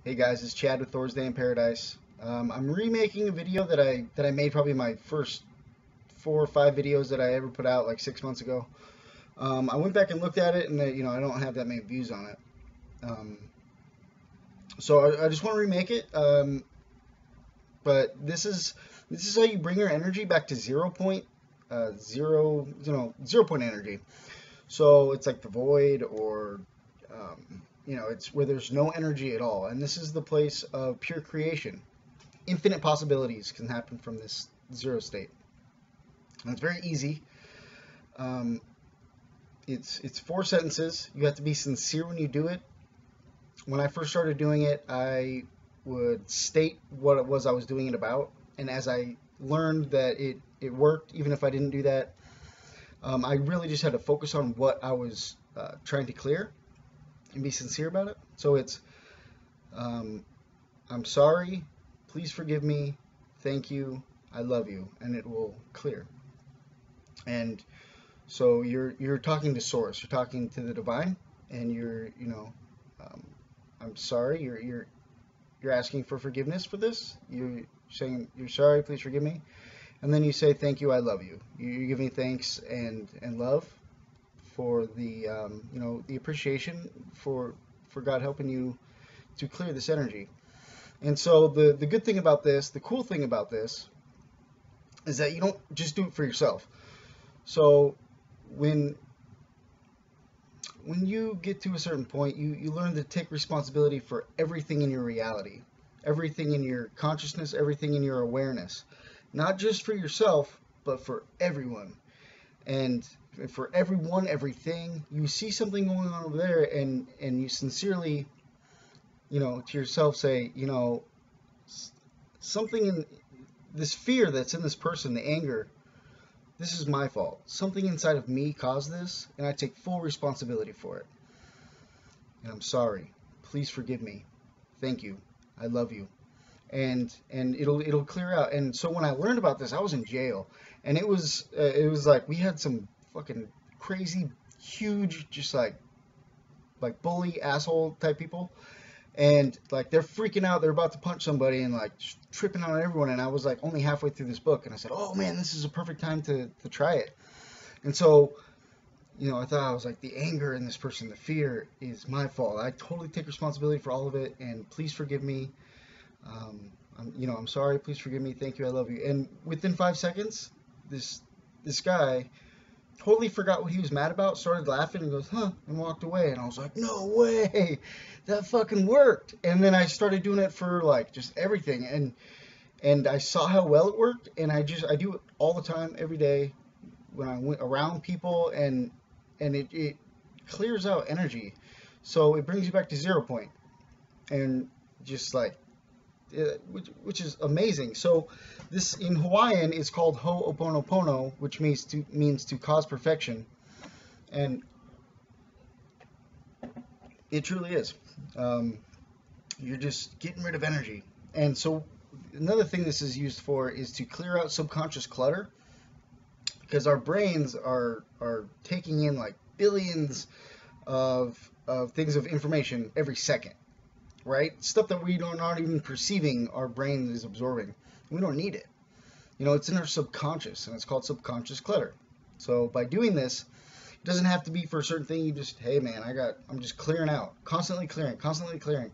Hey guys, it's Chad with Thor's Day in Paradise. I'm remaking a video that I made, probably my first 4 or 5 videos that I ever put out like 6 months ago. I went back and looked at it, and I don't have that many views on it. So I just want to remake it. But this is how you bring your energy back to 0 point energy. So it's like the void, or it's where there's no energy at all. And this is the place of pure creation. Infinite possibilities can happen from this zero state. And it's very easy. It's 4 sentences. You have to be sincere when you do it. When I first started doing it, I would state what it was I was doing it about. And as I learned that it worked, even if I didn't do that, I really just had to focus on what I was trying to clear and be sincere about it. So it's, I'm sorry, please forgive me, thank you, I love you, and it will clear. And so you're talking to Source, you're talking to the divine, and I'm sorry, you're asking for forgiveness for this. You're saying you're sorry, please forgive me, and then you say thank you, I love you. You're giving thanks and love for the the appreciation for God helping you to clear this energy. And so the good thing about this, the cool thing about this, is that you don't just do it for yourself. So when you get to a certain point, you learn to take responsibility for everything in your reality, everything in your consciousness, everything in your awareness, not just for yourself, but for everyone. And for everyone, everything, you see something going on over there, and you sincerely, to yourself say, something in this fear that's in this person, the anger, this is my fault. Something inside of me caused this, and I take full responsibility for it. And I'm sorry. Please forgive me. Thank you. I love you. And it'll clear out. And so when I learned about this, I was in jail, and it was like we had some fucking crazy, huge, just like bully asshole type people, and like they're freaking out, they're about to punch somebody and like tripping on everyone. And I was like only halfway through this book, and I said, oh man, this is a perfect time to try it. And so I thought, I was like, the anger in this person, the fear, is my fault. I totally take responsibility for all of it, and please forgive me. I'm sorry, please forgive me, thank you, I love you. And within 5 seconds, this guy totally forgot what he was mad about, started laughing, and goes, huh, and walked away. And I was like, no way, that fucking worked. And then I started doing it for like just everything, and I saw how well it worked, and I do it all the time, every day, when I went around people, and it clears out energy. So it brings you back to 0 point, and just like, which is amazing. So this in Hawaiian is called Ho'oponopono, which means to cause perfection, and it truly is. You're just getting rid of energy. And so another thing this is used for is to clear out subconscious clutter, because our brains are taking in like billions of things of information every second. Right? Stuff that we are not even perceiving, our brain is absorbing. We don't need it. It's in our subconscious, and it's called subconscious clutter. So by doing this, it doesn't have to be for a certain thing. You just, hey man, I'm just clearing out, constantly clearing.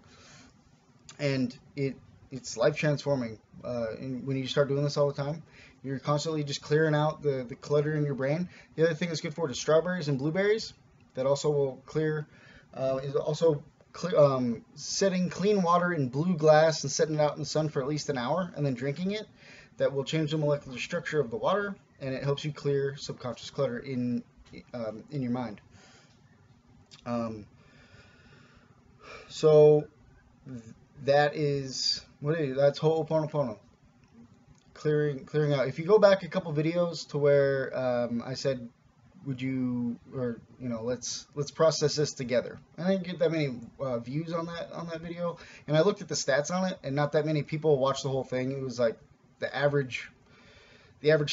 And it's life transforming. When you start doing this all the time, you're constantly just clearing out the clutter in your brain. The other thing it's good for is strawberries and blueberries. That also will clear, is also setting clean water in blue glass and setting it out in the sun for at least an hour, and then drinking it. That will change the molecular structure of the water, and it helps you clear subconscious clutter in your mind. So that's Ho'oponopono, clearing out. If you go back a couple videos to where I said, would you, or let's process this together, I didn't get that many views on that video, and I looked at the stats on it, and not that many people watched the whole thing. It was like the average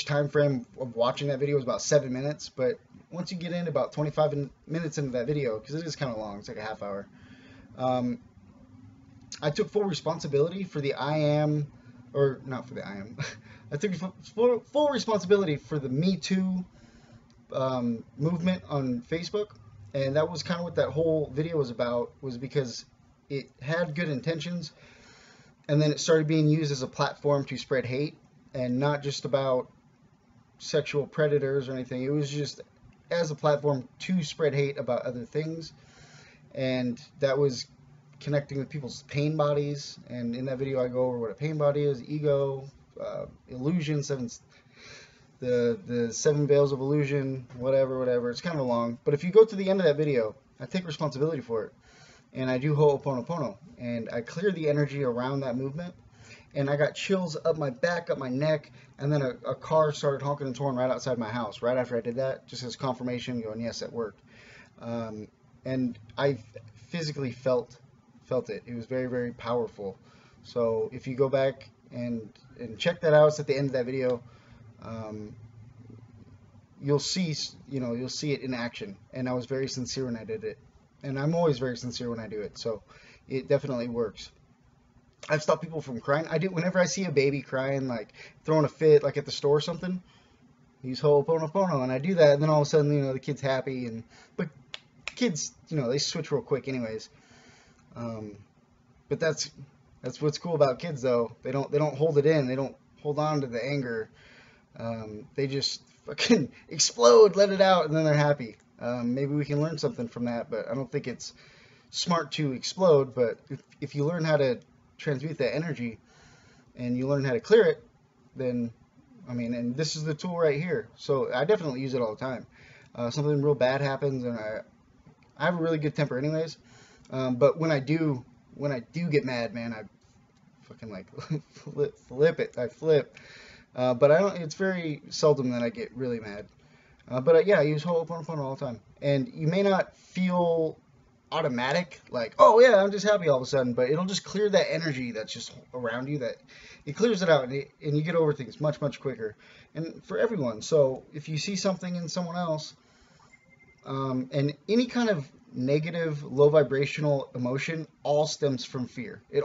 time frame of watching that video was about 7 minutes. But once you get in about 25 minutes into that video, because it is kind of long, it's like a half hour, I took full responsibility for the I am, or not for the I am. I took full responsibility for the Me Too movement on Facebook, and that was kind of what that whole video was about. Was because it had good intentions, and then it started being used as a platform to spread hate, and not just about sexual predators or anything. It was just as a platform to spread hate about other things, and that was connecting with people's pain bodies. And in that video I go over what a pain body is, ego, illusion, the seven veils of illusion, whatever. It's kind of long, but if you go to the end of that video, I take responsibility for it, and I do Ho'oponopono, and I clear the energy around that movement. And I got chills up my back, up my neck, and then a car started honking and torn right outside my house right after I did that, just as confirmation, going, yes, that worked. And I physically felt it. It was very, very powerful. So if you go back and check that out, it's at the end of that video. You'll see it in action. And I was very sincere when I did it, and I'm always very sincere when I do it. So it definitely works. I've stopped people from crying. I do whenever I see a baby crying, like throwing a fit, like at the store or something. Use Ho'oponopono, and I do that, and then all of a sudden, the kid's happy. But kids, they switch real quick, anyways. But that's what's cool about kids, though. They don't hold it in. They don't hold on to the anger. They just fucking explode, let it out, and then they're happy. Maybe we can learn something from that, but I don't think it's smart to explode. But if you learn how to transmute that energy and you learn how to clear it, then and this is the tool right here. So I definitely use it all the time. Something real bad happens, and I have a really good temper anyways, but when I do get mad, man, I fucking like I flip, but it's very seldom that I get really mad. But yeah, I use Ho'oponopono all the time, and you may not feel automatic, like, oh yeah, I'm just happy all of a sudden, but it'll just clear that energy that's just around you, that it clears it out, and you get over things much, much quicker, and for everyone. So if you see something in someone else, and any kind of negative, low vibrational emotion all stems from fear. It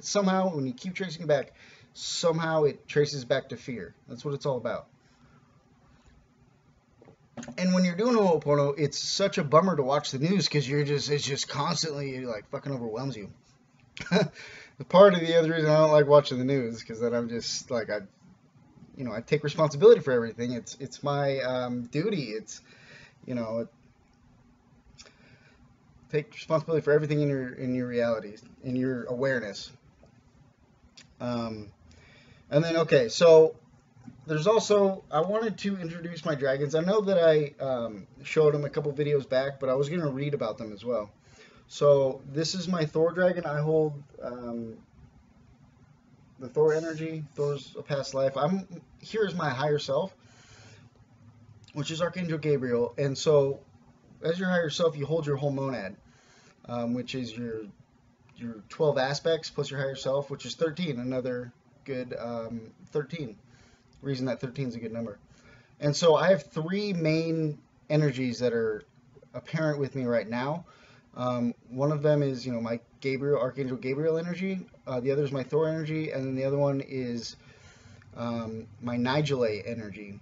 somehow, when you keep tracing it back, somehow it traces back to fear. That's what it's all about. And when you're doing Ho'opono, it's such a bummer to watch the news, because it's just constantly like fucking overwhelms you. The part of the other reason I don't like watching the news, because then I'm just like, I take responsibility for everything. It's my duty. It's take responsibility for everything in your reality, in your awareness. And then so there's also, I wanted to introduce my dragons. I know that I showed them a couple videos back, but I was going to read about them as well. So this is my Thor dragon. I hold the Thor energy. Thor's a past life. I'm here as my higher self, which is Archangel Gabriel. And so as your higher self, you hold your whole monad, which is your 12 aspects plus your higher self, which is 13, another good 13. Reason that 13 is a good number. And so I have three main energies that are apparent with me right now. One of them is, my Archangel Gabriel energy. The other is my Thor energy, and then the other one is my Nigel energy.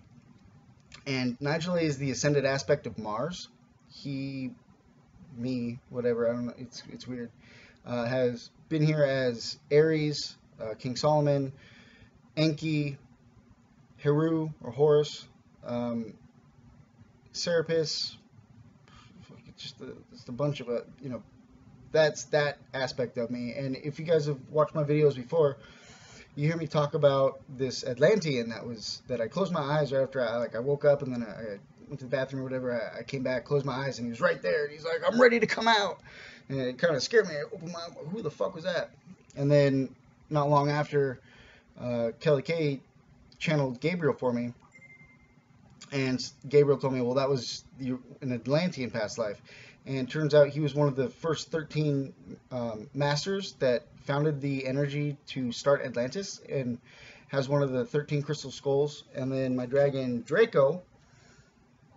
And Nigel is the ascended aspect of Mars. Whatever, I don't know, it's weird. Has been here as Aries, King Solomon, Enki, Heru or Horus, Serapis, just a bunch of that's that aspect of me. And if you guys have watched my videos before, you hear me talk about this Atlantean that I closed my eyes right after I woke up, and then I went to the bathroom or whatever. I came back, closed my eyes, and he was right there, and he's like, I'm ready to come out. And it kind of scared me. I opened my eyes, who the fuck was that? And then not long after, Kelly Kay channeled Gabriel for me, and Gabriel told me, well, that was an Atlantean past life. And it turns out he was one of the first 13 masters that founded the energy to start Atlantis, and has one of the 13 crystal skulls. And then my dragon Draco,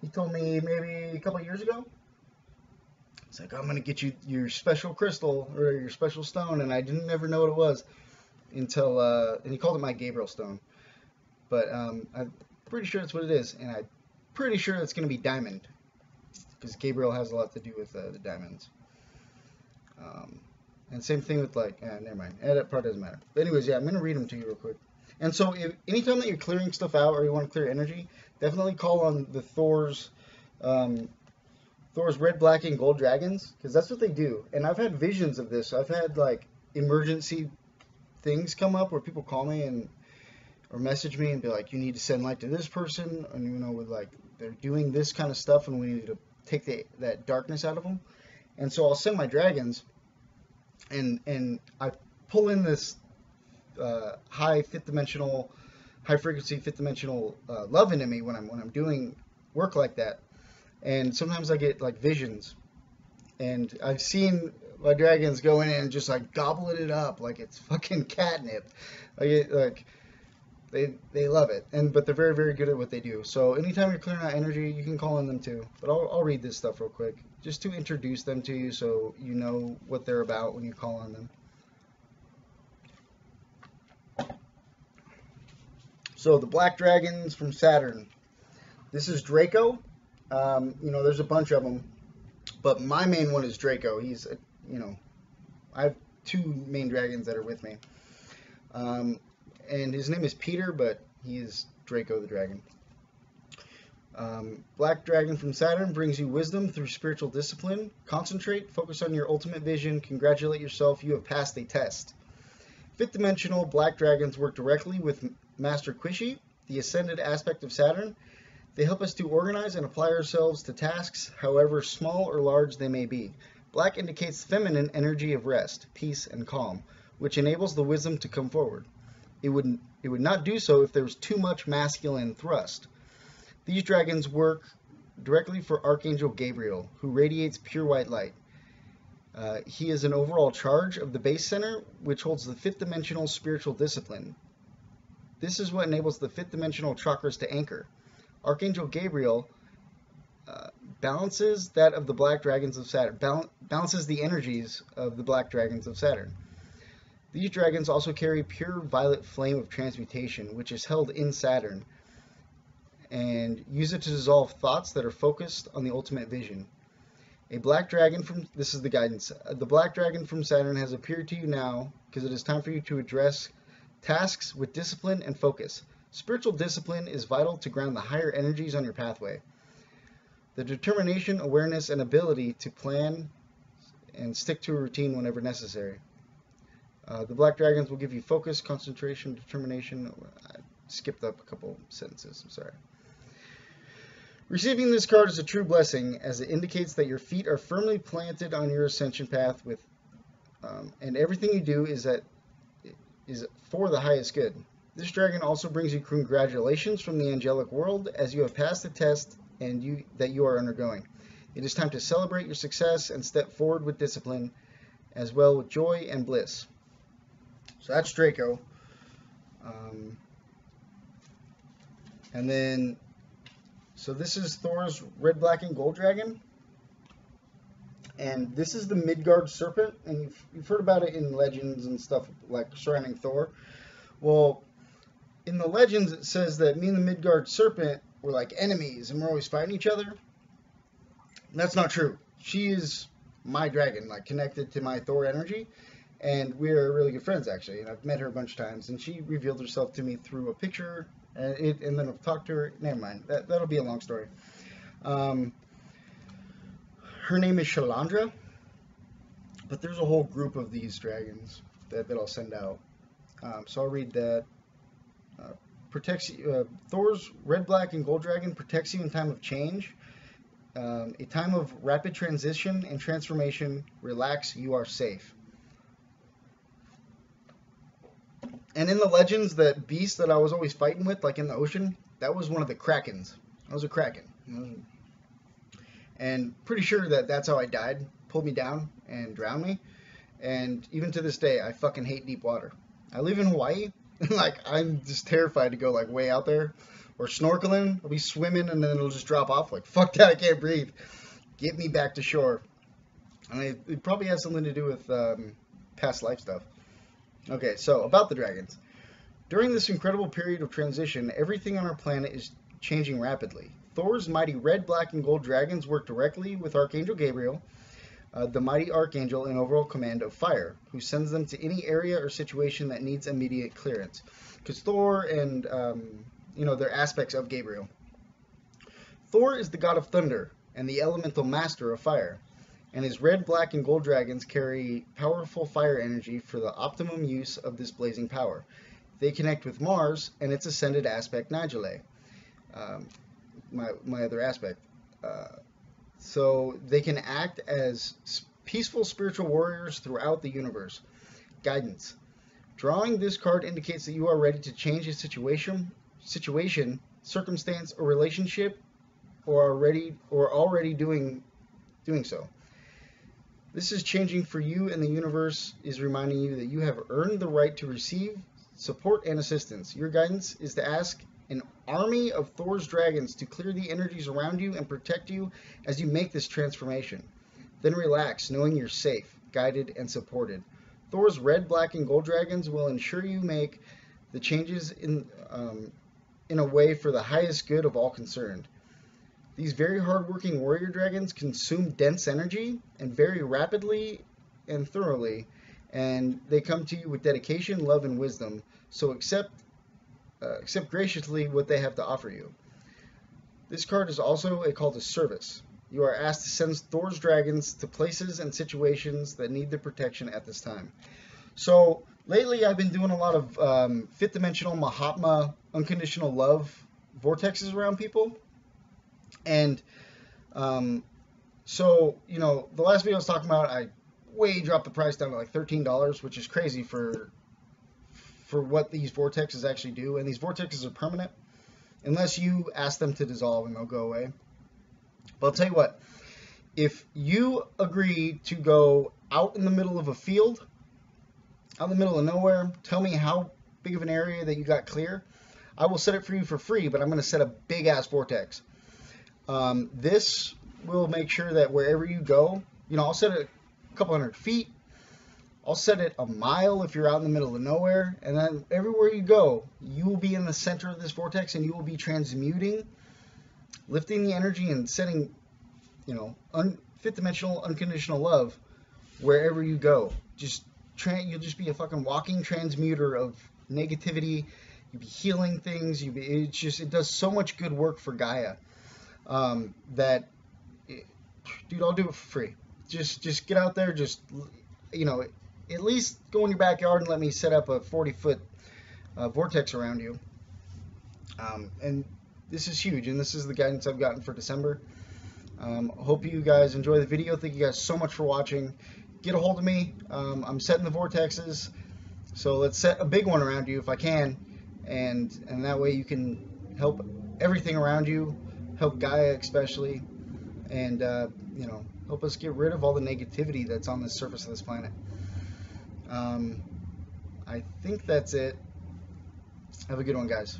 he told me maybe a couple years ago It's like, I'm going to get you your special crystal or your special stone. And I didn't never know what it was until, and he called it my Gabriel stone. But I'm pretty sure that's what it is. And I'm pretty sure it's going to be diamond. Because Gabriel has a lot to do with the diamonds. And same thing with like, never mind. That part doesn't matter. But anyways, yeah, I'm going to read them to you real quick. And so anytime that you're clearing stuff out or you want to clear energy, definitely call on the Thor's red, black, and gold dragons, because that's what they do. And I've had visions of this. I've had like emergency things come up where people call me or message me and be like, you need to send light to this person, and you know, with like they're doing this kind of stuff, and we need to take that darkness out of them. And so I'll send my dragons, and I pull in this high frequency, fifth dimensional love into me when I'm doing work like that. And sometimes I get like visions, and I've seen my dragons go in and just like gobbling it up like it's fucking catnip. Like they love it, but they're very, very good at what they do. So anytime you're clearing out energy, you can call on them too. But I'll read this stuff real quick just to introduce them to you, so you know what they're about when you call on them. So the black dragons from Saturn. This is Draco. You know, there's a bunch of them, but my main one is Draco. He's, you know, I have two main dragons that are with me. And his name is Peter, but he is Draco the dragon. Black dragon from Saturn brings you wisdom through spiritual discipline. Concentrate, focus on your ultimate vision, congratulate yourself, you have passed a test. Fifth dimensional black dragons work directly with Master Quishi, the ascended aspect of Saturn. They help us to organize and apply ourselves to tasks, however small or large they may be. Black indicates feminine energy of rest, peace, and calm, which enables the wisdom to come forward. It would not do so if there was too much masculine thrust. These dragons work directly for Archangel Gabriel, who radiates pure white light. He is an overall charge of the base center, which holds the fifth dimensional spiritual discipline. This is what enables the fifth dimensional chakras to anchor. Archangel Gabriel balances that of the black dragons of Saturn, balances the energies of the black dragons of Saturn. These dragons also carry pure violet flame of transmutation, which is held in Saturn, and use it to dissolve thoughts that are focused on the ultimate vision. A black dragon from, this is the guidance, the black dragon from Saturn has appeared to you now because it is time for you to address tasks with discipline and focus. Spiritual discipline is vital to ground the higher energies on your pathway. The determination, awareness, and ability to plan and stick to a routine whenever necessary. The black dragons will give you focus, concentration, determination. I skipped up a couple sentences, I'm sorry. Receiving this card is a true blessing, as it indicates that your feet are firmly planted on your ascension path, and everything you do is for the highest good. This dragon also brings you congratulations from the angelic world, as you have passed the test that you are undergoing. It is time to celebrate your success and step forward with discipline, as well with joy and bliss. So that's Draco. And then, so this is Thor's red, black, and gold dragon. And this is the Midgard serpent. And you've heard about it in legends and stuff like surrounding Thor. Well, in the legends it says that me and the Midgard serpent were like enemies and we're always fighting each other. That's not true. She is my dragon, like connected to my Thor energy. And we're really good friends, actually. And I've met her a bunch of times. And she revealed herself to me through a picture. And then I've talked to her. Never mind. That'll be a long story. Her name is Shalandra. But there's a whole group of these dragons that I'll send out. So I'll read that. Thor's red, black, and gold dragon protects you in time of change. A time of rapid transition and transformation. Relax, you are safe. And in the legends, that beast that I was always fighting with, like in the ocean, that was one of the Krakens. I was a Kraken. And pretty sure that's how I died. Pulled me down and drowned me. And even to this day, I fucking hate deep water. I live in Hawaii. And like, I'm just terrified to go like way out there. Or snorkeling. I'll be swimming and then it'll just drop off. Like, fuck that, I can't breathe. Get me back to shore. And it probably has something to do with past life stuff. Okay, so about the dragons. During this incredible period of transition, everything on our planet is changing rapidly. Thor's mighty red, black, and gold dragons work directly with Archangel Gabriel, the mighty archangel in overall command of fire, who sends them to any area or situation that needs immediate clearance. Because Thor and, they're aspects of Gabriel. Thor is the god of thunder and the elemental master of fire, and his red, black, and gold dragons carry powerful fire energy for the optimum use of this blazing power. They connect with Mars and its ascended aspect, Nigel, my other aspect. So they can act as peaceful spiritual warriors throughout the universe. Guidance. Drawing this card indicates that you are ready to change a situation, circumstance, or relationship, or already doing so. This is changing for you, and the universe is reminding you that you have earned the right to receive support and assistance. Your guidance is to ask an army of Thor's dragons to clear the energies around you and protect you as you make this transformation. Then relax, knowing you're safe, guided, and supported. Thor's red, black, and gold dragons will ensure you make the changes in a way for the highest good of all concerned. These very hard-working warrior dragons consume dense energy and very rapidly and thoroughly, and they come to you with dedication, love, and wisdom. So accept graciously what they have to offer you. This card is also a call to service. You are asked to send Thor's dragons to places and situations that need their protection at this time. So lately I've been doing a lot of fifth dimensional Mahatma Unconditional Love vortexes around people. And so, the last video I was talking about, I way dropped the price down to like $13, which is crazy for what these vortexes actually do. And these vortexes are permanent unless you ask them to dissolve, and they'll go away. But I'll tell you what, if you agree to go out in the middle of a field, out in the middle of nowhere, tell me how big of an area that you got clear, I will set it for you for free, but I'm going to set a big ass vortex. This will make sure that wherever you go, I'll set it a couple hundred feet. I'll set it a mile if you're out in the middle of nowhere. And then everywhere you go, you will be in the center of this vortex, and you will be transmuting, lifting the energy, and setting, fifth dimensional unconditional love wherever you go. You'll just be a fucking walking transmuter of negativity. You'll be healing things. It does so much good work for Gaia. Dude, I'll do it for free. Just get out there, at least go in your backyard and let me set up a 40-foot vortex around you. And this is huge, and this is the guidance I've gotten for December. Hope you guys enjoy the video. Thank you guys so much for watching. Get a hold of me. I'm setting the vortexes, so let's set a big one around you if I can, and that way you can help everything around you, help Gaia especially, and help us get rid of all the negativity that's on the surface of this planet. I think that's it. Have a good one, guys.